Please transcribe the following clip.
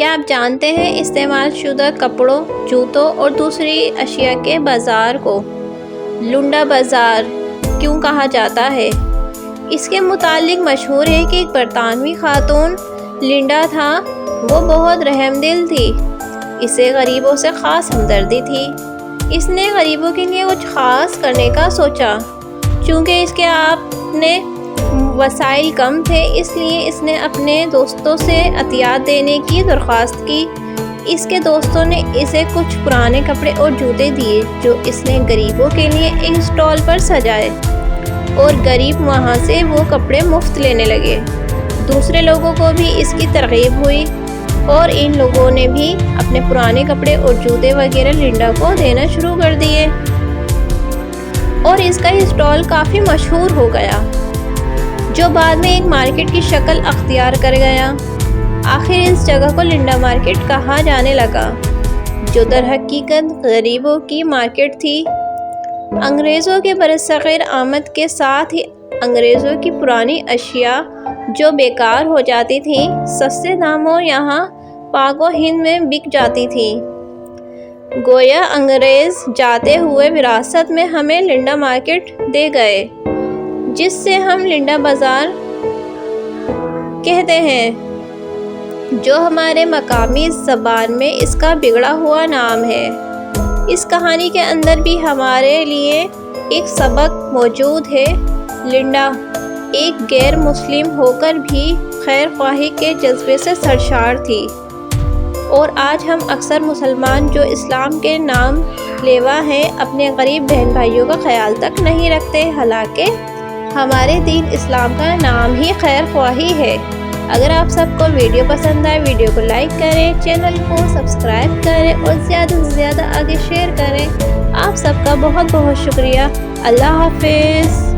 کیا آپ جانتے ہیں استعمال شدہ کپڑوں، جوتوں اور دوسری اشیاء کے بازار کو لنڈا بازار کیوں کہا جاتا ہے؟ اس کے متعلق مشہور ہے کہ ایک برطانوی خاتون لنڈا تھا، وہ بہت رحم دل تھی، اسے غریبوں سے خاص ہمدردی تھی۔ اس نے غریبوں کے لیے کچھ خاص کرنے کا سوچا۔ چونکہ اس کے اپنے وسائل کم تھے، اس لیے اس نے اپنے دوستوں سے عطیات دینے کی درخواست کی۔ اس کے دوستوں نے اسے کچھ پرانے کپڑے اور جوتے دیے جو اس نے غریبوں کے لیے ایک اسٹال پر سجائے، اور غریب وہاں سے وہ کپڑے مفت لینے لگے۔ دوسرے لوگوں کو بھی اس کی ترغیب ہوئی اور ان لوگوں نے بھی اپنے پرانے کپڑے اور جوتے وغیرہ لنڈا کو دینا شروع کر دیے، اور اس کا اسٹال کافی مشہور ہو گیا، جو بعد میں ایک مارکیٹ کی شکل اختیار کر گیا۔ آخر اس جگہ کو لنڈا مارکیٹ کہا جانے لگا، جو در حقیقت غریبوں کی مارکیٹ تھی۔ انگریزوں کے برصغیر آمد کے ساتھ ہی انگریزوں کی پرانی اشیاء جو بیکار ہو جاتی تھیں، سستے داموں یہاں پاک و ہند میں بک جاتی تھیں۔ گویا انگریز جاتے ہوئے وراثت میں ہمیں لنڈا مارکیٹ دے گئے، جس سے ہم لنڈا بازار کہتے ہیں، جو ہمارے مقامی زبان میں اس کا بگڑا ہوا نام ہے۔ اس کہانی کے اندر بھی ہمارے لیے ایک سبق موجود ہے۔ لنڈا ایک غیر مسلم ہو کر بھی خیر خواہی کے جذبے سے سرشار تھی، اور آج ہم اکثر مسلمان جو اسلام کے نام لیوا ہیں اپنے غریب بہن بھائیوں کا خیال تک نہیں رکھتے، حالانکہ ہمارے دین اسلام کا نام ہی خیر خواہی ہے۔ اگر آپ سب کو ویڈیو پسند آئے، ویڈیو کو لائک کریں، چینل کو سبسکرائب کریں اور زیادہ سے زیادہ آگے شیئر کریں۔ آپ سب کا بہت بہت شکریہ۔ اللہ حافظ۔